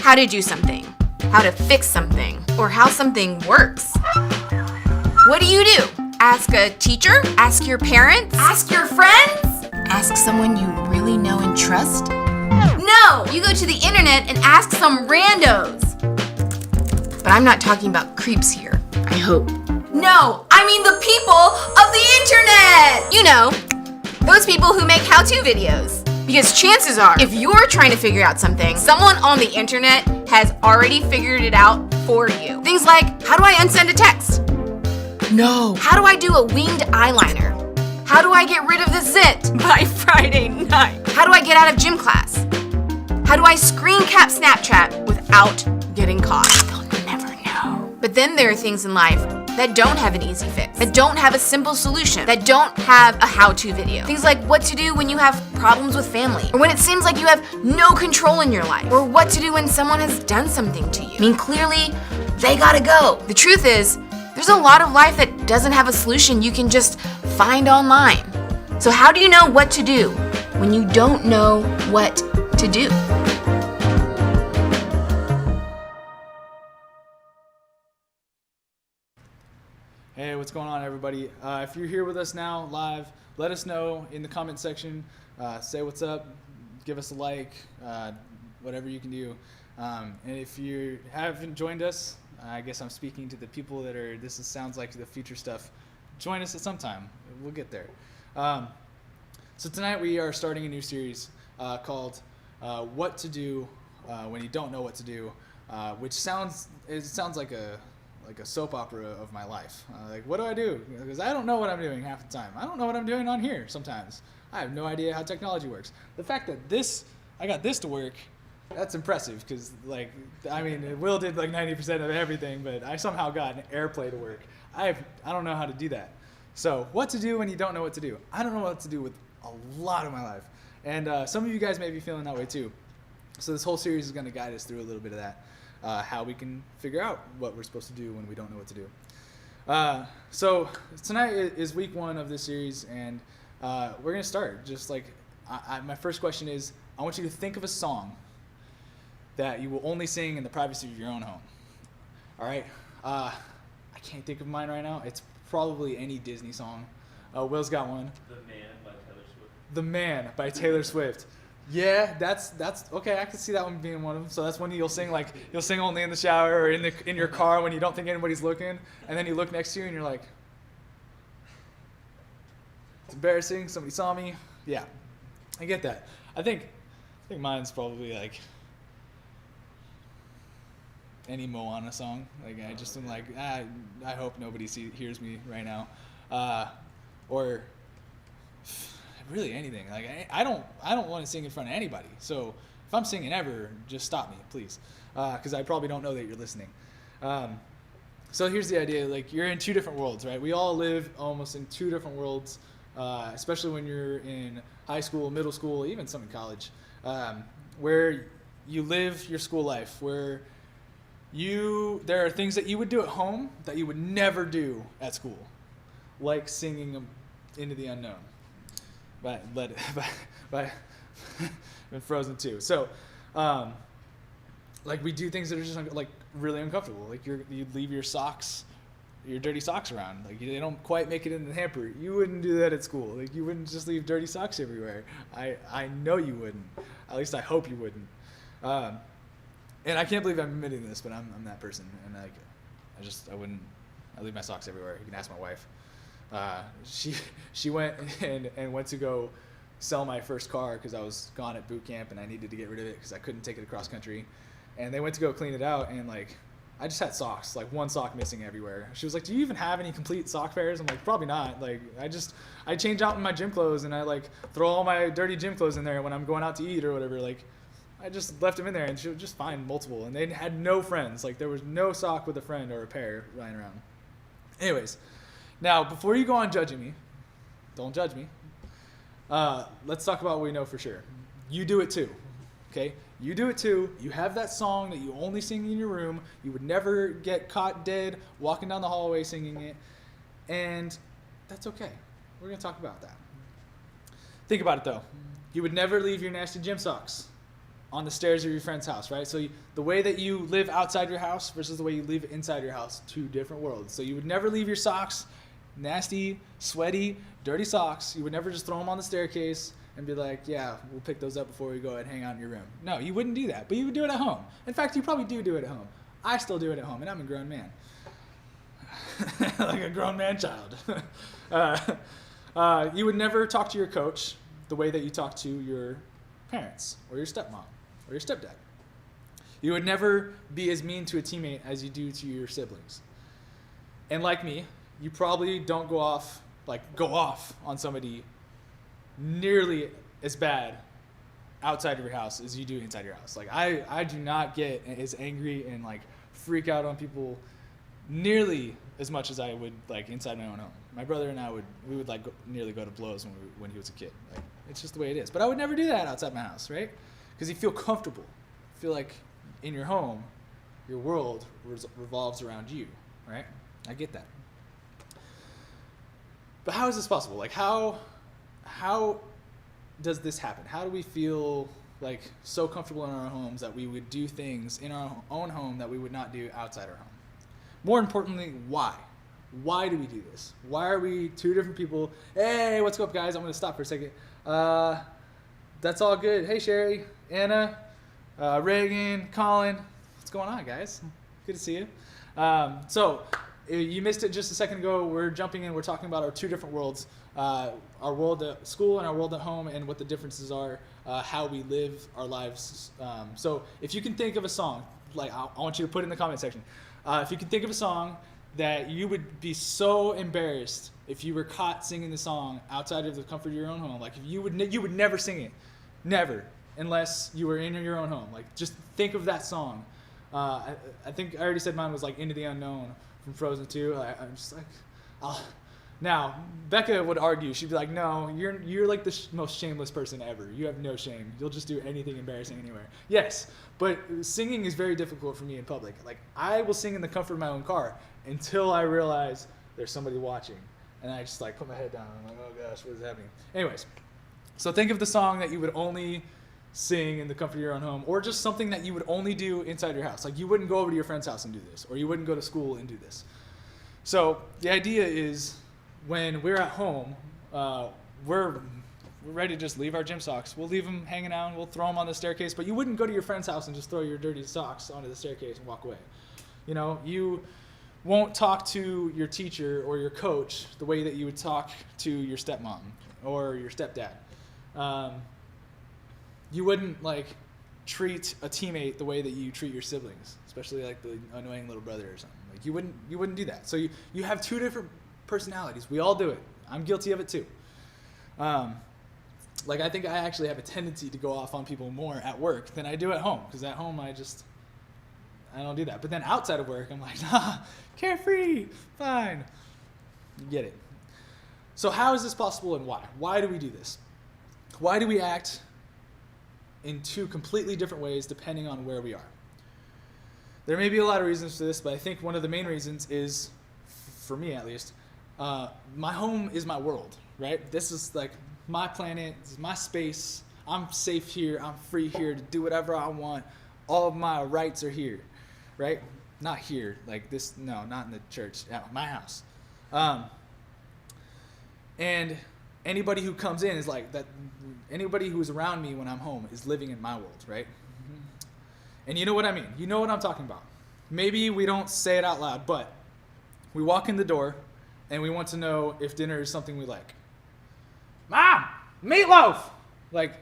how to do something, how to fix something, or how something works. What do? Ask a teacher? Ask your parents? Ask your friends? Ask someone you really know and trust? No! You go to the internet and ask some randos. But I'm not talking about creeps here, I hope. No, I mean the people of the internet! You know, those people who make how-to videos. Because chances are, if you're trying to figure out something, someone on the internet has already figured it out for you. Things like, how do I unsend a text? No. How do I do a winged eyeliner? How do I get rid of the zit by Friday night? How do I get out of gym class? How do I screen cap Snapchat without getting caught? They'll never know. But then there are things in life that don't have an easy fix, that don't have a simple solution, that don't have a how-to video. Things like what to do when you have problems with family, or when it seems like you have no control in your life, or what to do when someone has done something to you. I mean, clearly, they gotta go. The truth is, there's a lot of life that doesn't have a solution you can just find online. So how do you know what to do when you don't know what to do? Hey, what's going on, everybody? If you're here with us now live, let us know in the comment section. Say what's up, give us a like, whatever you can do. And if you haven't joined us, I guess I'm speaking to the people that are, sounds like the future stuff. Join us at some time. We'll get there. So tonight we are starting a new series called What to Do When You Don't Know What to Do, which sounds like a soap opera of my life. Like, what do I do? Because I don't know what I'm doing half the time. I don't know what I'm doing on here sometimes. I have no idea how technology works. The fact that I got this to work, that's impressive, because, Will did like 90% of everything, but I somehow got an AirPlay to work. I don't know how to do that. So, what to do when you don't know what to do? I don't know what to do with a lot of my life. And some of you guys may be feeling that way too. So this whole series is going to guide us through a little bit of that. How we can figure out what we're supposed to do when we don't know what to do. So tonight is week 1 of this series, and we're going to start. Just like, my first question is, I want you to think of a song that you will only sing in the privacy of your own home. All right? I can't think of mine right now. It's probably any Disney song. Will's got one. The Man by Taylor Swift. The Man by Taylor Swift. Yeah, that's okay. I can see that one being one of them. So that's one you'll sing only in the shower or in your car when you don't think anybody's looking, and then you look next to you and you're like, it's embarrassing. Somebody saw me. Yeah, I get that. I think mine's probably like any Moana song. Like, I just am like, I hope nobody hears me right now, or really anything. Like, I don't want to sing in front of anybody. So if I'm singing ever, just stop me, please, because I probably don't know that you're listening. So here's the idea: like, you're in 2 different worlds, right? We all live almost in 2 different worlds, especially when you're in high school, middle school, even some in college, where you live your school life, where there are things that you would do at home that you would never do at school, like singing Into the Unknown. But Frozen 2. So, like, we do things that are just like really uncomfortable. Like, you leave your dirty socks around. Like, they don't quite make it in the hamper. You wouldn't do that at school. Like, you wouldn't just leave dirty socks everywhere. I know you wouldn't. At least I hope you wouldn't. And I can't believe I'm admitting this, but I'm that person. And like, I wouldn't. I leave my socks everywhere. You can ask my wife. She went and went to go sell my first car because I was gone at boot camp and I needed to get rid of it because I couldn't take it across country. And they went to go clean it out, and like, I just had socks, like one sock missing everywhere. She was like, "Do you even have any complete sock pairs?" I'm like, "Probably not." Like, I change out in my gym clothes and I like throw all my dirty gym clothes in there when I'm going out to eat or whatever. Like, I just left them in there, and she would just find multiple. And they had no friends. Like, there was no sock with a friend or a pair lying around. Anyways. Now, before you go on judging me, don't judge me, let's talk about what we know for sure. You do it too, okay? You do it too. You have that song that you only sing in your room. You would never get caught dead walking down the hallway singing it, and that's okay. We're going to talk about that. Think about it, though. You would never leave your nasty gym socks on the stairs of your friend's house, right? So the way that you live outside your house versus the way you live inside your house, two different worlds. So you would never leave your socks, nasty, sweaty, dirty socks. You would never just throw them on the staircase and be like, yeah, we'll pick those up before we go and hang out in your room. No, you wouldn't do that, but you would do it at home. In fact, you probably do it at home. I still do it at home, and I'm a grown man. Like a grown man child. You would never talk to your coach the way that you talk to your parents or your stepmom or your stepdad. You would never be as mean to a teammate as you do to your siblings. And like me, you probably don't go off on somebody nearly as bad outside of your house as you do inside your house. Like I do not get as angry and like freak out on people nearly as much as I would like inside my own home. My brother and I would like nearly go to blows when he was a kid. Like it's just the way it is. But I would never do that outside my house, right? Because you feel comfortable. You feel like in your home, your world revolves around you, right? I get that. But how is this possible? Like how does this happen? How do we feel like so comfortable in our homes that we would do things in our own home that we would not do outside our home? More importantly, why? Why do we do this? Why are we two different people? Hey, what's up, guys? I'm going to stop for a second. That's all good. Hey, Sherry, Anna, Reagan, Colin. What's going on, guys? Good to see you. So you missed it just a second ago. We're jumping in. We're talking about our two different worlds, our world at school and our world at home, and what the differences are, how we live our lives. So if you can think of a song, like I want you to put it in the comment section. If you can think of a song that you would be so embarrassed if you were caught singing the song outside of the comfort of your own home, like if you would never sing it, never, unless you were in your own home. Like just think of that song. I think I already said mine was like Into the Unknown from Frozen 2. I'm just like, now Becca would argue. She'd be like, no, you're like the most shameless person ever. You have no shame. You'll just do anything embarrassing anywhere. Yes, but singing is very difficult for me in public. Like I will sing in the comfort of my own car until I realize there's somebody watching, and I just like put my head down. I'm like, oh gosh, what is happening? Anyways, so think of the song that you would only sing in the comfort of your own home, or just something that you would only do inside your house. Like you wouldn't go over to your friend's house and do this, or you wouldn't go to school and do this. So the idea is when we're at home, we're ready to just leave our gym socks. We'll leave them hanging out, and we'll throw them on the staircase, but you wouldn't go to your friend's house and just throw your dirty socks onto the staircase and walk away. You know, you won't talk to your teacher or your coach the way that you would talk to your stepmom or your stepdad. You wouldn't like treat a teammate the way that you treat your siblings, especially like the annoying little brother or something. Like you wouldn't do that. So you have two different personalities. We all do it. I'm guilty of it too. Like I think I actually have a tendency to go off on people more at work than I do at home, because at home I don't do that. But then outside of work, I'm like, nah, carefree, fine. You get it. So how is this possible and why? Why do we do this? Why do we act in two completely different ways depending on where we are? There may be a lot of reasons for this, but I think one of the main reasons is, for me at least, my home is my world, right? This is like my planet, this is my space. I'm safe here, I'm free here to do whatever I want. All of my rights are here, right? Not here, like this, no, not in the church, at my house. And anybody who comes in is like that. Anybody who's around me when I'm home is living in my world, right? And you know what I mean. You know what I'm talking about. Maybe we don't say it out loud, but we walk in the door and we want to know if dinner is something we like. Mom, meatloaf! Like,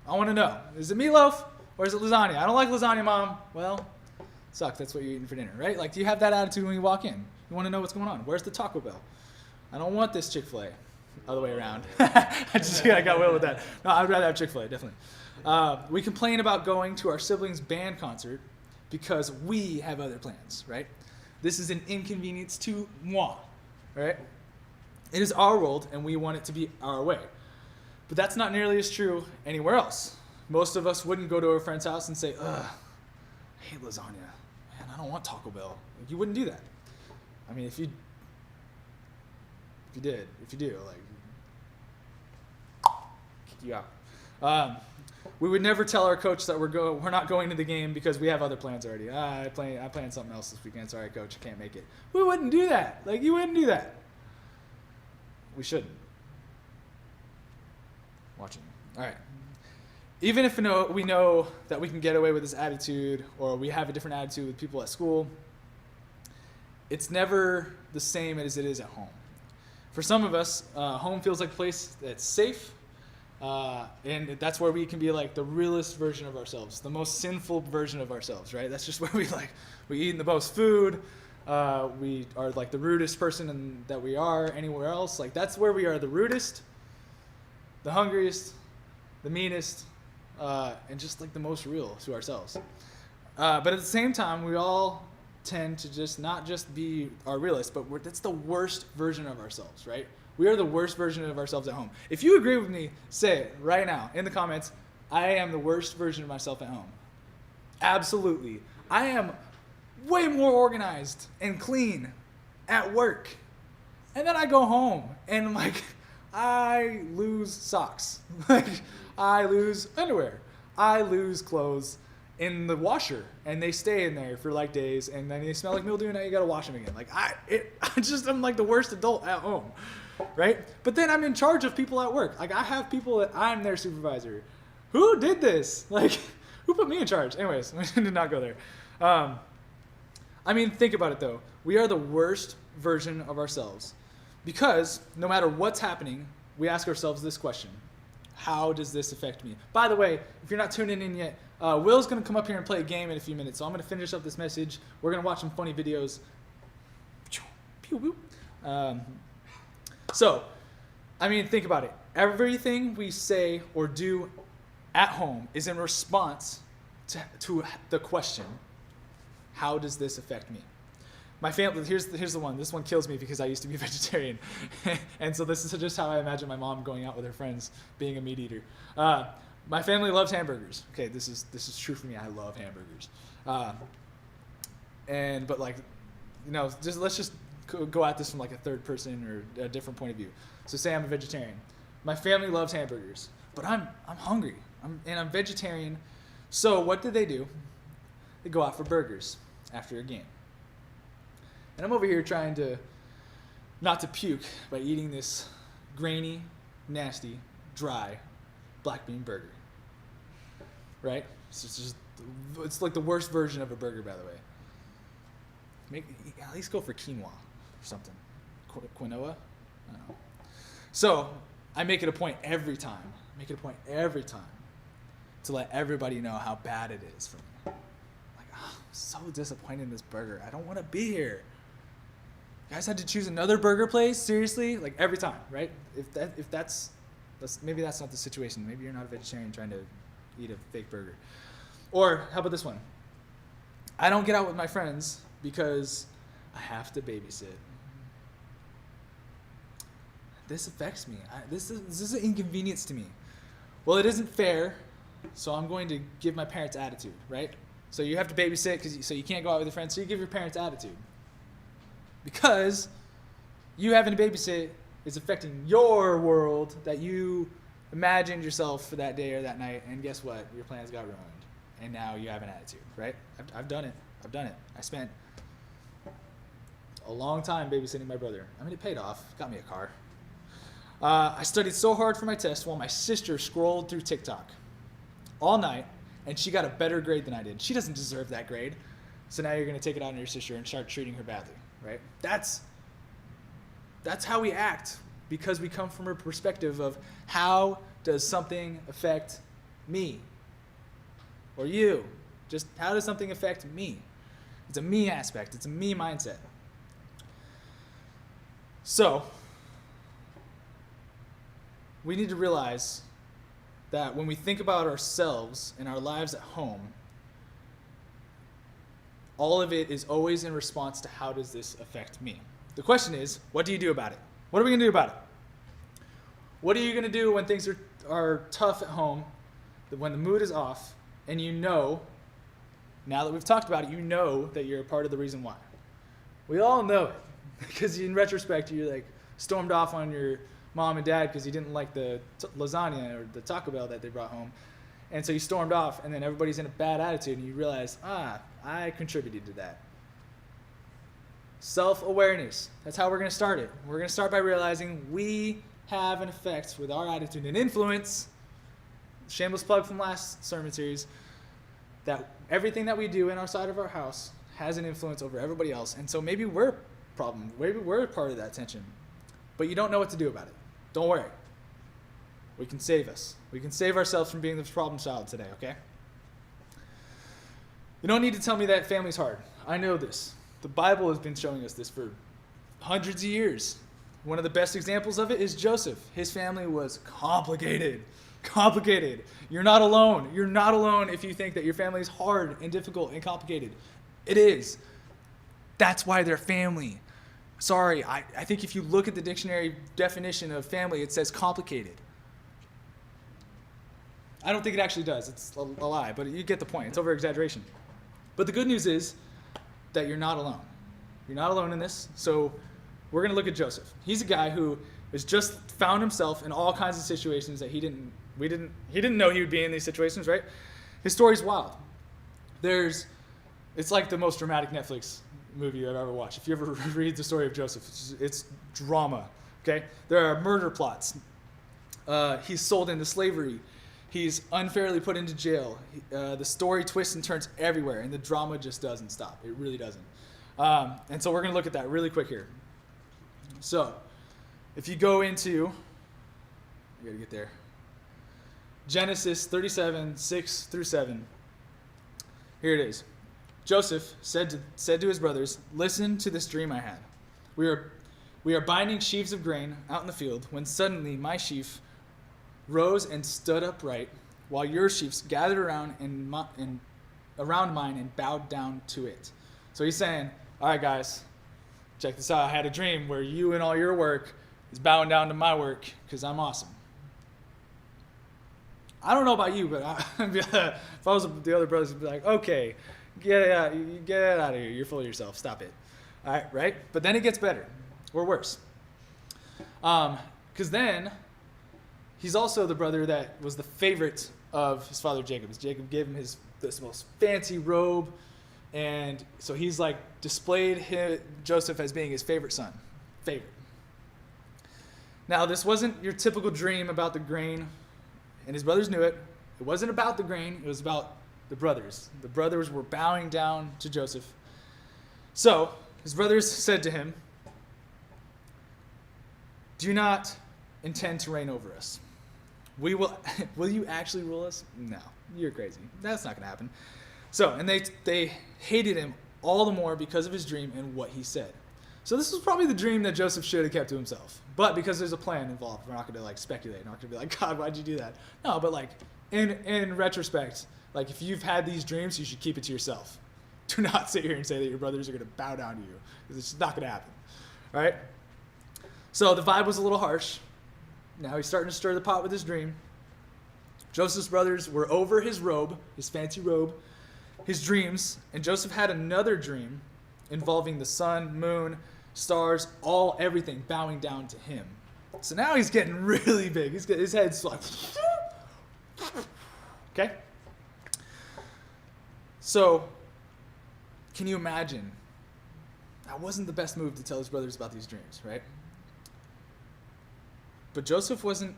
I want to know. Is it meatloaf or is it lasagna? I don't like lasagna, Mom. Well, sucks. That's what you're eating for dinner, right? Like, do you have that attitude when you walk in? You want to know what's going on. Where's the Taco Bell? I don't want this Chick-fil-A. Other way around. I got Will with that. No, I'd rather have Chick-fil-A, definitely. We complain about going to our siblings' band concert because we have other plans, right? This is an inconvenience to moi, right? It is our world, and we want it to be our way. But that's not nearly as true anywhere else. Most of us wouldn't go to a friend's house and say, ugh, I hate lasagna. Man, I don't want Taco Bell. Like, you wouldn't do that. I mean, if you do, like, kick you out. We would never tell our coach that we're not going to the game because we have other plans already. I plan something else this weekend. Sorry, coach, I can't make it. We wouldn't do that. Like, you wouldn't do that. We shouldn't. Watching. All right. Even if we know that we can get away with this attitude, or we have a different attitude with people at school, it's never the same as it is at home. For some of us, home feels like a place that's safe, and that's where we can be like the realest version of ourselves, the most sinful version of ourselves, right? That's just where we eat the most food. We are like the rudest person that we are anywhere else. Like, that's where we are the rudest, the hungriest, the meanest, and just like the most real to ourselves. But at the same time, we all tend to just not just be our realist, but that's the worst version of ourselves, right? We are the worst version of ourselves at home. If you agree with me, say it right now in the comments. I am the worst version of myself at home. Absolutely. I am way more organized and clean at work. And then I go home and like I lose socks. Like, I lose underwear. I lose clothes in the washer, and they stay in there for like days, and then they smell like mildew, and now you gotta wash them again. Like, I'm like the worst adult at home, right? But then I'm in charge of people at work. Like, I have people that I'm their supervisor. Who did this? Like, who put me in charge? Anyways, we did not go there. I mean, think about it though. We are the worst version of ourselves because no matter what's happening, we ask ourselves this question: how does this affect me? By the way, if you're not tuning in yet, Will's going to come up here and play a game in a few minutes, so I'm going to finish up this message. We're going to watch some funny videos. So, I mean, think about it. Everything we say or do at home is in response to the question, how does this affect me? My family, here's the one. This one kills me because I used to be a vegetarian. And so this is just how I imagine my mom going out with her friends being a meat eater. My family loves hamburgers. Okay, this is true for me. I love hamburgers. But like, you know, let's just go at this from like a third person or a different point of view. So say I'm a vegetarian. My family loves hamburgers, but I'm hungry. I'm vegetarian. So what do? They go out for burgers after a game. And I'm over here trying to not to puke by eating this grainy, nasty, dry black bean burger. Right? It's like the worst version of a burger, by the way. At least go for quinoa or something. Quinoa? I don't know. So I make it a point every time to let everybody know how bad it is for me. Like, I'm so disappointed in this burger. I don't want to be here. You guys had to choose another burger place? Seriously? Like, every time, right? If that's maybe that's not the situation. Maybe you're not a vegetarian trying to eat a fake burger. Or how about this one? I don't get out with my friends because I have to babysit. This affects me. This is an inconvenience to me. Well, it isn't fair, so I'm going to give my parents attitude, right? So you have to babysit so you can't go out with your friends, so you give your parents attitude. Because you having to babysit is affecting your world that you imagined yourself for that day or that night, and guess what? Your plans got ruined, and now you have an attitude, right? I've done it. I spent a long time babysitting my brother. I mean, it paid off. Got me a car. I studied so hard for my test while my sister scrolled through TikTok all night, and she got a better grade than I did. She doesn't deserve that grade. So now you're going to take it out on your sister and start treating her badly, right? That's how we act, because we come from a perspective of how does something affect me or you? Just how does something affect me? It's a me aspect. It's a me mindset. So we need to realize that when we think about ourselves and our lives at home, all of it is always in response to how does this affect me? The question is, what do you do about it? What are we going to do about it? What are you going to do when things are tough at home, when the mood is off, and you know, now that we've talked about it, you know that you're a part of the reason why. We all know it, because in retrospect, you like stormed off on mom and dad because he didn't like the lasagna or the Taco Bell that they brought home. And so he stormed off, and then everybody's in a bad attitude, and you realize, I contributed to that. Self-awareness. That's how we're going to start it. We're going to start by realizing we have an effect with our attitude and influence. Shameless plug from last sermon series. That everything that we do in our side of our house has an influence over everybody else. And so maybe we're a problem. Maybe we're part of that tension. But you don't know what to do about it. Don't worry. We can save us. We can save ourselves from being the problem child today, okay? You don't need to tell me that family's hard. I know this. The Bible has been showing us this for hundreds of years. One of the best examples of it is Joseph. His family was complicated. Complicated. You're not alone. You're not alone if you think that your family is hard and difficult and complicated. It is. That's why they're family. Sorry, I think if you look at the dictionary definition of family, it says complicated. I don't think it actually does. It's a lie, but you get the point. It's over-exaggeration. But the good news is that you're not alone. You're not alone in this. So we're going to look at Joseph. He's a guy who has just found himself in all kinds of situations that he didn't know he would be in these situations, right? His story's wild. It's like the most dramatic Netflix movie I've ever watched. If you ever read the story of Joseph, it's drama, okay? There are murder plots. He's sold into slavery. He's unfairly put into jail. The story twists and turns everywhere, and the drama just doesn't stop. It really doesn't. And so we're going to look at that really quick here. So, if you go into, I got to get there, Genesis 37, 6 through 7, here it is. Joseph said to his brothers, "Listen to this dream I had. We are binding sheaves of grain out in the field when suddenly my sheaf rose and stood upright, while your sheaves gathered around around mine and bowed down to it." So he's saying, all right, guys, check this out. I had a dream where you and all your work is bowing down to my work because I'm awesome. I don't know about you, but if I was the other brothers, I'd be like, okay, get it out of here. You're full of yourself. Stop it. All right, right? But then it gets better or worse. Because then he's also the brother that was the favorite of his father Jacob. Jacob gave him this most fancy robe, and so he's like displayed Joseph as being his favorite son. Favorite. Now, this wasn't your typical dream about the grain, and his brothers knew it. It wasn't about the grain. It was about the brothers. The brothers were bowing down to Joseph. So his brothers said to him, "Do you not intend to reign over us? Will you actually rule us? No, you're crazy. That's not going to happen." So, and they hated him all the more because of his dream and what he said. So this was probably the dream that Joseph should have kept to himself. But because there's a plan involved, we're not going to speculate. We're not going to be like, "God, why'd you do that?" No, but in retrospect, if you've had these dreams, you should keep it to yourself. Do not sit here and say that your brothers are going to bow down to you, because it's just not going to happen. All right? So the vibe was a little harsh. Now he's starting to stir the pot with his dream. Joseph's brothers were over his robe, his fancy robe, his dreams, and Joseph had another dream involving the sun, moon, stars, everything bowing down to him. So now he's getting really big. His head's like, okay? So, can you imagine? That wasn't the best move to tell his brothers about these dreams, right? But Joseph wasn't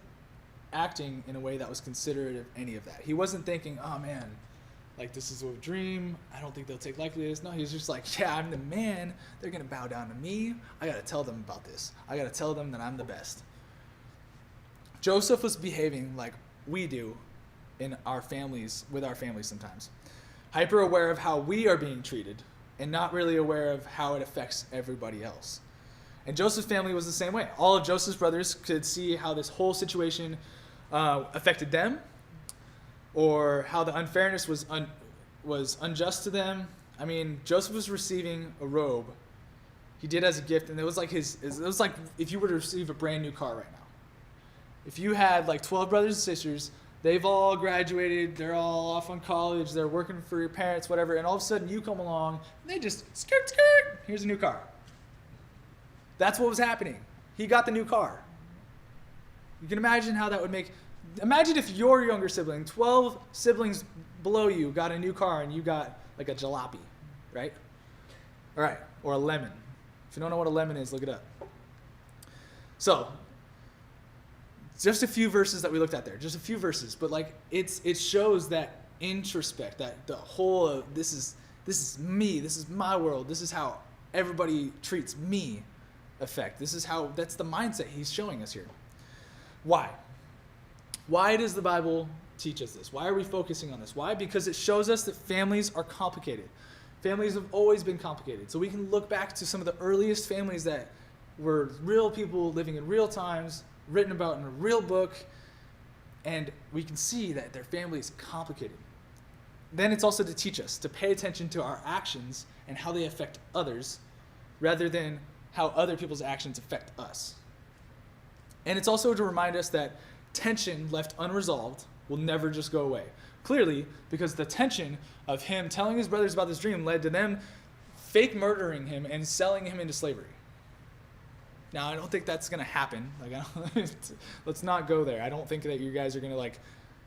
acting in a way that was considerate of any of that. He wasn't thinking, "Oh man, this is a dream. I don't think they'll take likely to this." No, he was just like, "Yeah, I'm the man. They're going to bow down to me. I got to tell them about this. I got to tell them that I'm the best." Joseph was behaving like we do in our families, with our families sometimes. Hyper aware of how we are being treated and not really aware of how it affects everybody else. And Joseph's family was the same way. All of Joseph's brothers could see how this whole situation affected them, or how the unfairness was unjust to them. I mean, Joseph was receiving a robe he did as a gift, and it was like if you were to receive a brand new car right now. If you had 12 brothers and sisters, they've all graduated, they're all off on college, they're working for your parents, whatever, and all of a sudden you come along, and they just skirt, here's a new car. That's what was happening. He got the new car. You can imagine how that would make. Imagine if your younger sibling, 12 siblings below you, got a new car and you got like a jalopy, right? All right, or a lemon. If you don't know what a lemon is, look it up. So, just a few verses that we looked at there, just a few verses, but like it shows that introspect, that the whole of this is me, this is my world, this is how everybody treats me effect. That's the mindset he's showing us here. Why? Why does the Bible teach us this? Why are we focusing on this? Why? Because it shows us that families are complicated. Families have always been complicated. So we can look back to some of the earliest families that were real people living in real times, written about in a real book, and we can see that their family is complicated. Then it's also to teach us to pay attention to our actions and how they affect others rather than how other people's actions affect us. And it's also to remind us that tension left unresolved will never just go away. Clearly, because the tension of him telling his brothers about this dream led to them fake murdering him and selling him into slavery. Now, I don't think that's going to happen. Let's not go there. I don't think that you guys are going to,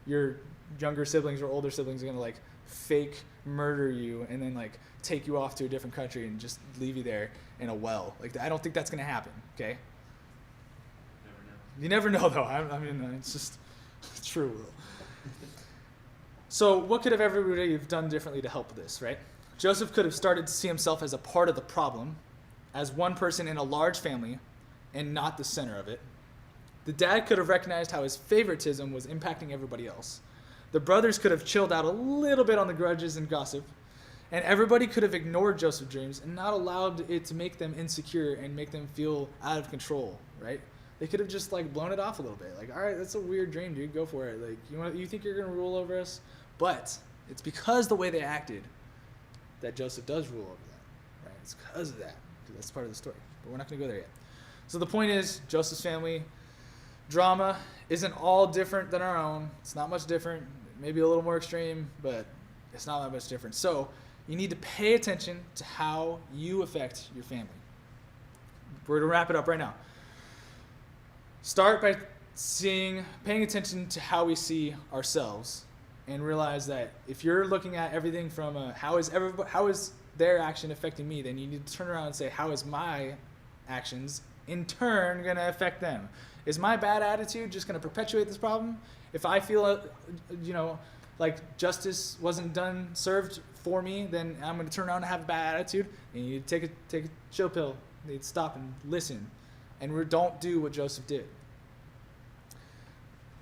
your younger siblings or older siblings are going to, fake murder you and then, take you off to a different country and just leave you there in a well. I don't think that's going to happen, okay? You never know, though. I mean, it's just true. So what could have everybody have done differently to help with this, right? Joseph could have started to see himself as a part of the problem, as one person in a large family, and not the center of it. The dad could have recognized how his favoritism was impacting everybody else. The brothers could have chilled out a little bit on the grudges and gossip, and everybody could have ignored Joseph's dreams and not allowed it to make them insecure and make them feel out of control, right? They could have just blown it off a little bit. All right, that's a weird dream, dude. Go for it. You think you're gonna rule over us? But it's because the way they acted that Joseph does rule over that, right? It's because of that. That's part of the story. But we're not gonna go there yet. So the point is, Joseph's family drama isn't all different than our own. It's not much different. Maybe a little more extreme, but it's not that much different. So you need to pay attention to how you affect your family. We're gonna wrap it up right now. Start by paying attention to how we see ourselves, and realize that if you're looking at everything from how is their action affecting me, then you need to turn around and say, how is my actions in turn going to affect them? Is my bad attitude just going to perpetuate this problem? If I feel, like justice wasn't served for me, then I'm going to turn around and have a bad attitude. And you need to take a chill pill. You need to stop and listen. And don't do what Joseph did.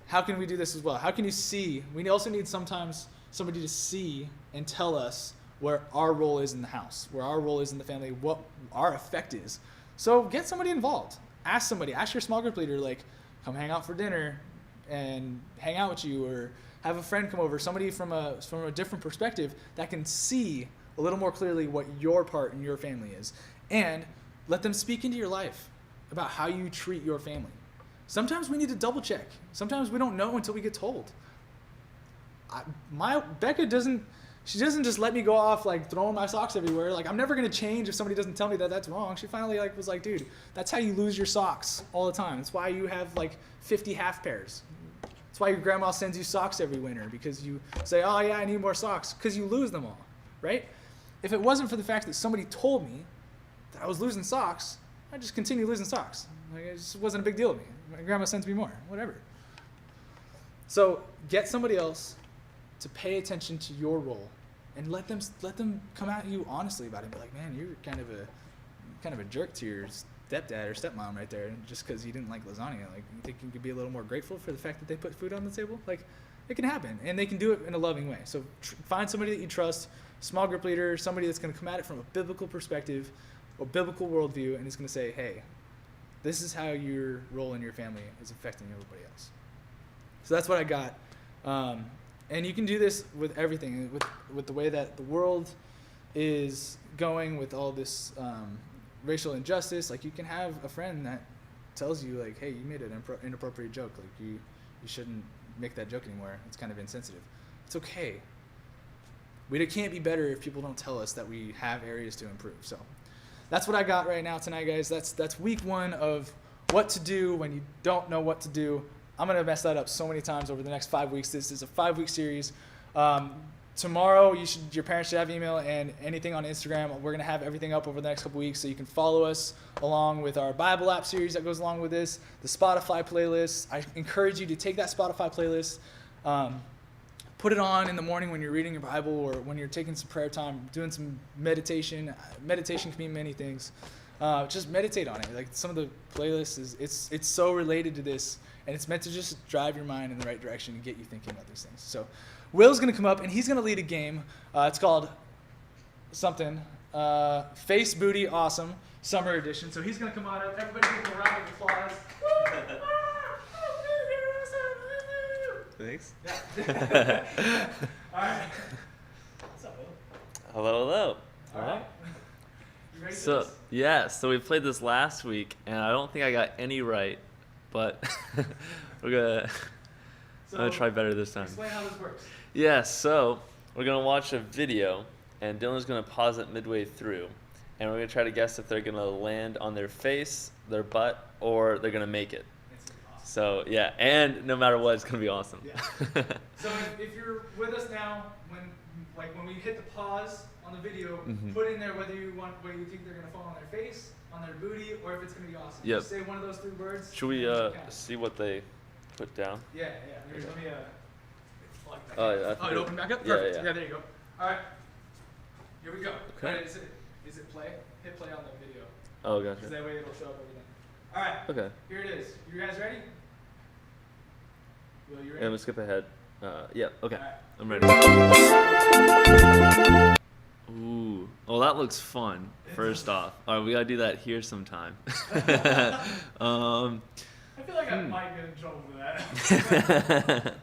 How can we do this as well? How can you see? We also need sometimes somebody to see and tell us where our role is in the house, where our role is in the family, what our effect is. So get somebody involved. Ask somebody. Ask your small group leader, come hang out for dinner and hang out with you, or have a friend come over, somebody from a different perspective that can see a little more clearly what your part in your family is. And let them speak into your life about how you treat your family. Sometimes we need to double check. Sometimes we don't know until we get told. Becca doesn't just let me go off throwing my socks everywhere. I'm never gonna change if somebody doesn't tell me that that's wrong. She finally was like, dude, that's how you lose your socks all the time. That's why you have 50 half pairs. That's why your grandma sends you socks every winter, because you say, oh yeah, I need more socks, because you lose them all, right? If it wasn't for the fact that somebody told me that I was losing socks, I'd just continue losing socks. It just wasn't a big deal to me. My grandma sends me more, whatever. So get somebody else to pay attention to your role, and let them come at you honestly about it. And be like, man, you're kind of a jerk to your stepdad or stepmom right there, just because you didn't like lasagna. You think you could be a little more grateful for the fact that they put food on the table? It can happen, and they can do it in a loving way. So find somebody that you trust, small group leader, somebody that's going to come at it from a biblical perspective, a biblical worldview, and is going to say, hey, this is how your role in your family is affecting everybody else. So that's what I got. And you can do this with everything, with the way that the world is going, with all this racial injustice. You can have a friend that tells you, hey, you made an inappropriate joke. You shouldn't make that joke anymore. It's kind of insensitive. It's okay. We can't be better if people don't tell us that we have areas to improve. So that's what I got right now tonight, guys. That's week 1 of what to do when you don't know what to do. I'm going to mess that up so many times over the next 5 weeks. This is a 5-week series. Tomorrow, your parents should have email and anything on Instagram. We're going to have everything up over the next couple weeks so you can follow us along with our Bible app series that goes along with this, the Spotify playlist. I encourage you to take that Spotify playlist, put it on in the morning when you're reading your Bible or when you're taking some prayer time, doing some meditation. Meditation can mean many things. Just meditate on it. Like some of the playlists, it's so related to this, and it's meant to just drive your mind in the right direction and get you thinking about these things. So Will's going to come up, and he's going to lead a game. It's called something, Face Booty Awesome Summer Edition. So he's going to come on up. Everybody give him a round of applause. Thanks. Yeah. All right. What's up, Will? Hello, hello. All right. You ready for So this? yeah, so we played this last week, and I don't think I got any right, but I'm gonna try better this time. Explain how this works. Yeah, so we're gonna watch a video, and Dylan's gonna pause it midway through, and we're gonna try to guess if they're gonna land on their face, their butt, or they're gonna make it. It's gonna be awesome. So yeah, and no matter what, it's gonna be awesome. Yeah. So if you're with us now, when we hit the pause on the video, Mhm. put in there whether you think they're gonna fall on their face, on their booty, or if it's gonna be awesome. Yep. Just say one of those 3 words. Should we and then count. see what they put down? Yeah. Here's, let me plug that Oh, in. yeah, I think it opened back up. yeah, Perfect. yeah. There you go. All right. Here we go. Okay. All right, is it play? Hit play on the video. Oh, Because gotcha. that way it'll show up everything. All right. Okay. Here it is. You guys ready? Will, you ready? Yeah, I'm gonna skip ahead. Yeah. Okay. All right. I'm ready. Ooh. Oh, that looks fun. First off, all right, we gotta do that here sometime. I feel like I might get in trouble for that.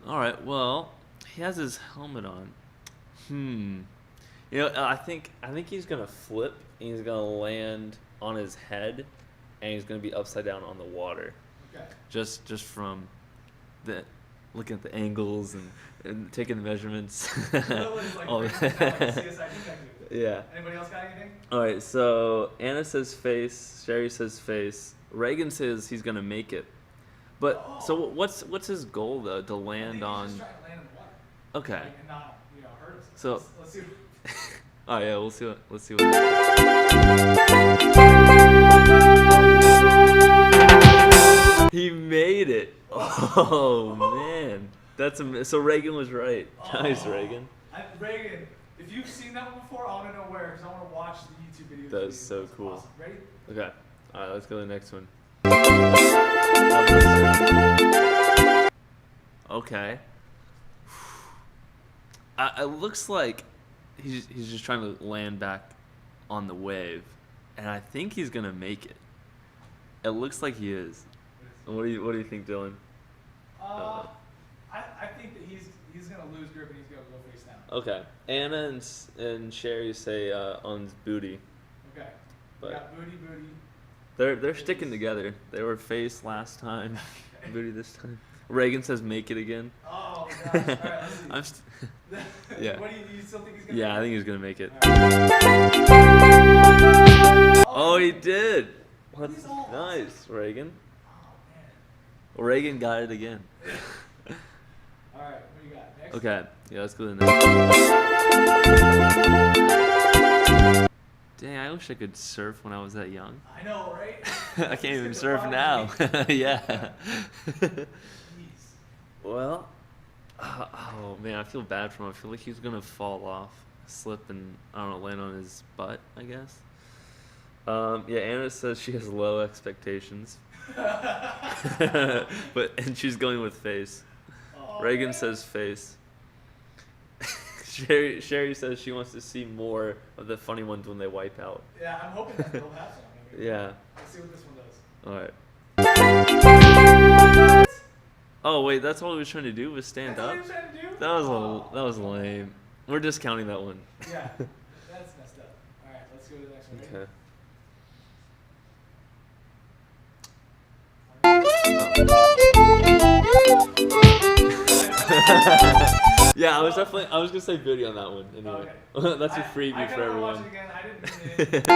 All right. Well, he has his helmet on. You know, I think he's gonna flip. And he's gonna land on his head, and he's gonna be upside down on the water. Okay. Just from looking at the angles and taking the measurements. All that. Yeah. Anybody else got anything? All right. So Anna says face. Sherry says face. Reagan says he's gonna make it. But so what's his goal though? To land I on. think he's just trying to land in the water. Okay. Like, and not, hurt himself. So- Let's see. Oh yeah. Let's see what. He made it. Oh man. So Reagan was right. Nice, Reagan. Reagan, if you've seen that one before, I want to know where, because I want to watch the YouTube video. That is so cool. Awesome. Ready? Okay. All right. Let's go to the next one. Okay. It looks like he's just trying to land back on the wave, and I think he's gonna make it. It looks like he is. What do you think, Dylan? I think that he's gonna lose grip and he's gonna go face down. Okay. Anna and Sherry say on his booty. Okay. But- We got booty. They're sticking together. They were face last time, booty this time. Reagan says make it again. Oh gosh. All right, let's see. Yeah. What do you still think he's gonna? Yeah, I make think he's gonna make it. it? Oh, he did. What? He's all Nice, Reagan. Oh man. Well, Reagan got it again. All right. What do you got next? Okay, yeah, let's go to the next. Dang, I wish I could surf when I was that young. I know, right? I can't even Let's surf get the now. bottom. Yeah. Jeez. Well, oh man, I feel bad for him. I feel like he's gonna fall off, slip, and I don't know, land on his butt, I guess. Yeah, Anna says she has low expectations, and she's going with face. Oh, Reagan man. says face. Sherry says she wants to see more of the funny ones when they wipe out. Yeah, I'm hoping that they'll have some. Maybe. Yeah. Let's see what this one does. All right. Oh wait, that's all he was trying to do was stand That's what up. he was trying to do? That was lame. We're discounting that one. Yeah, that's messed up. All right, let's go to the next one. Okay. Yeah, I was gonna say booty on that one. Anyway, Okay. that's a I freebie for kinda wanna watch everyone. it again. I didn't mean it.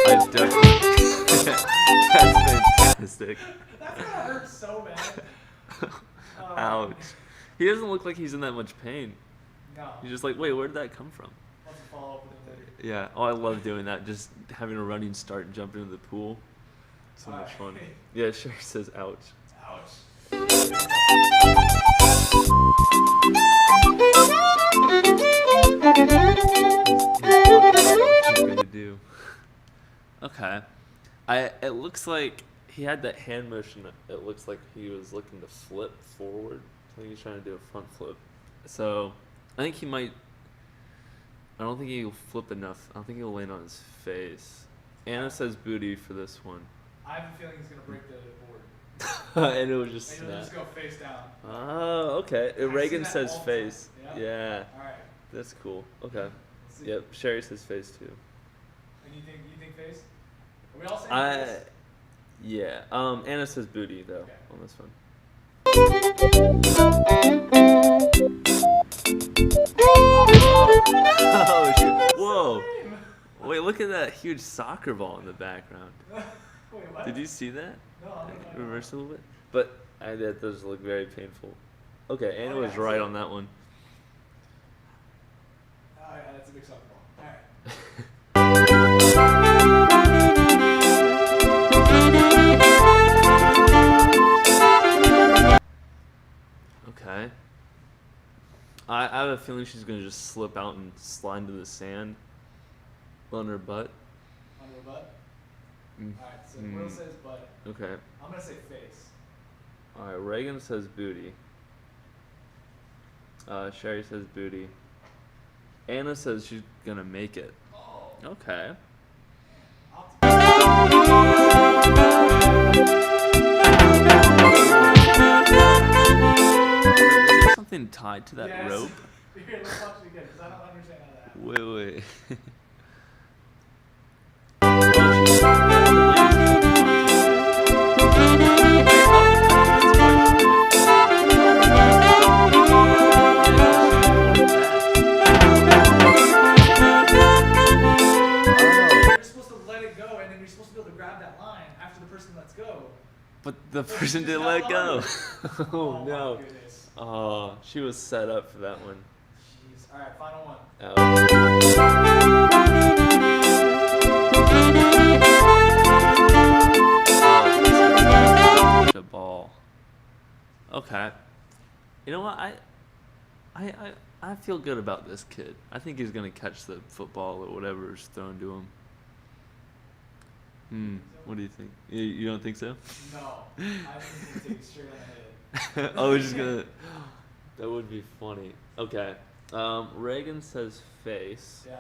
I definitely. That's stick. That's gonna hurt so bad. Ouch. He doesn't look like he's in that much pain. No. He's just like, wait, where did that come from? Let's follow up with him later. Yeah. Oh, I love doing that. Just having a running start and jumping into the pool. So much fun. Yeah, Sherry says, ouch. Ouch. What can you do? Okay. It looks like he had that hand motion. It looks like he was looking to flip forward. I think he's trying to do a front flip. So I think he might. I don't think he'll flip enough. I don't think he'll land on his face. Anna says booty for this one. I have a feeling he's gonna break the board. And it was just And he'll snap. just go face down. Oh, okay. I see Reagan that says all the face. time. Yeah. All right. That's cool. Okay. Let's see. Yep. Sherry says face too. And you think face? Are we all saying face? Yeah. Anna says booty though Okay. on this one. Oh shoot! Whoa! Wait, look at that huge soccer ball in the background. Wait, what? Did you see that? No, I don't know. Reverse a little bit. But that does look very painful. Okay, Anna Oh, yeah, was I right see. on that one. Oh yeah, that's a big soccer ball. All right. Okay. I have a feeling she's gonna just slip out and slide into the sand on her butt. On your butt. Mm. All right. So Will says butt. Okay. I'm gonna say face. All right. Reagan says booty. Sherry says booty. Anna says she's gonna make it. Oh. Okay. Is there something tied to that Yes. rope? Here, let's watch it again because I don't understand how that happened. Wait. Oh, she's You're supposed to let it go, and then you're supposed to be able to grab that line after the person lets go. But the person just didn't got let go. longer. Oh my no. goodness. Oh, she was set up for that one. Jeez. All right, final one. A ball. Okay. You know what? I feel good about this kid. I think he's gonna catch the football or whatever is thrown to him. What do you think? You don't think so? No. I think he's going to take it straight on the head. Oh, we're just gonna. That would be funny. Okay. Reagan says face. Yeah.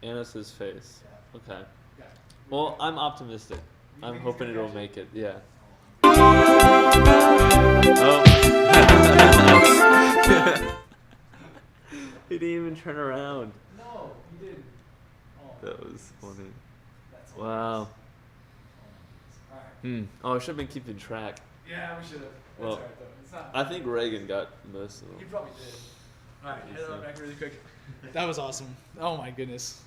Anna says face. Yeah. Okay. Yeah. Well, I'm optimistic. You I'm think he's hoping gonna it'll catch it? make it. Yeah. Oh. He didn't even turn around. No, you didn't. Oh, That was funny. that's Wow. Alright. Oh, I should have been keeping track. Yeah, we should have. That's Well, alright though. It's not. I think Reagan got most of You them. probably did. Alright, I hit think it so. back really quick. That was awesome. Oh my goodness.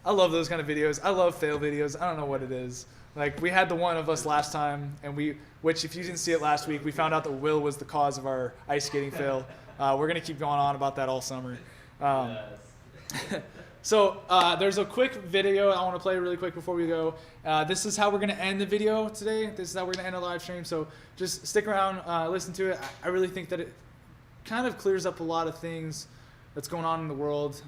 I love those kind of videos. I love fail videos. I don't know what it is. Like we had the one of us last time, and which if you didn't see it last week, we found out that Will was the cause of our ice skating fail. We're gonna keep going on about that all summer. So there's a quick video I want to play really quick before we go. This is how we're going to end the video today. This is how we're going to end the live stream. So just stick around, listen to it. I really think that it kind of clears up a lot of things that's going on in the world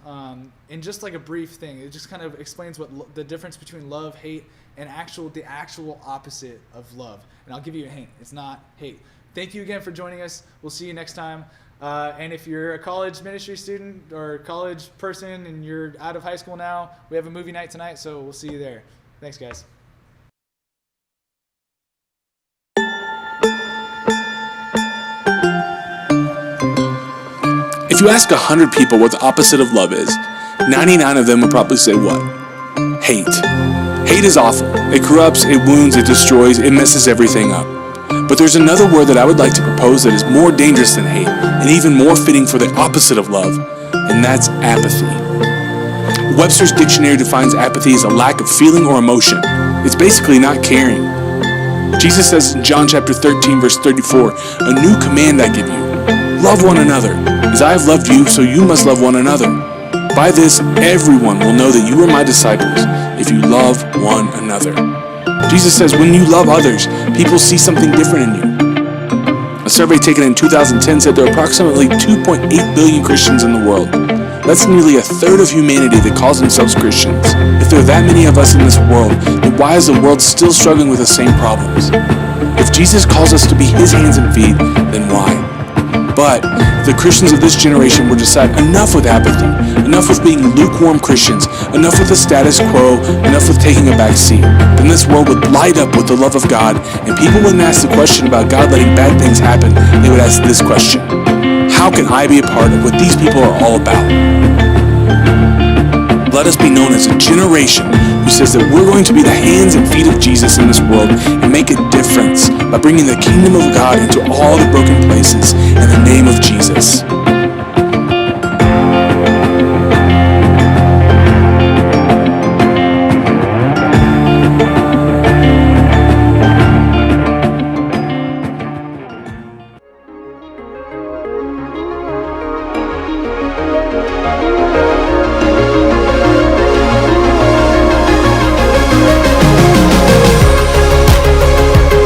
in just like a brief thing. It just kind of explains what the difference between love, hate, and the actual opposite of love. And I'll give you a hint. It's not hate. Thank you again for joining us. We'll see you next time. And if you're a college ministry student or college person and you're out of high school now, we have a movie night tonight, so we'll see you there. Thanks, guys. If you ask 100 people what the opposite of love is, 99 of them would probably say what? Hate. Hate is awful. It corrupts, it wounds, it destroys, it messes everything up. But there's another word that I would like to propose that is more dangerous than hate and even more fitting for the opposite of love, and that's apathy. Webster's dictionary defines apathy as a lack of feeling or emotion. It's basically not caring. Jesus says in John chapter 13, verse 34, "A new command I give you, love one another. As I have loved you, so you must love one another. By this, everyone will know that you are my disciples, if you love one another." Jesus says when you love others, people see something different in you. A survey taken in 2010 said there are approximately 2.8 billion Christians in the world. That's nearly a third of humanity that calls themselves Christians. If there are that many of us in this world, then why is the world still struggling with the same problems? If Jesus calls us to be his hands and feet, then why? But the Christians of this generation will decide enough with apathy, enough with being lukewarm Christians, enough with the status quo, enough with taking a back seat. Then this world would light up with the love of God, and people wouldn't ask the question about God letting bad things happen. They would ask this question: how can I be a part of what these people are all about? Let us be known as a generation who says that we're going to be the hands and feet of Jesus in this world and make a difference by bringing the kingdom of God into all the broken places in the name of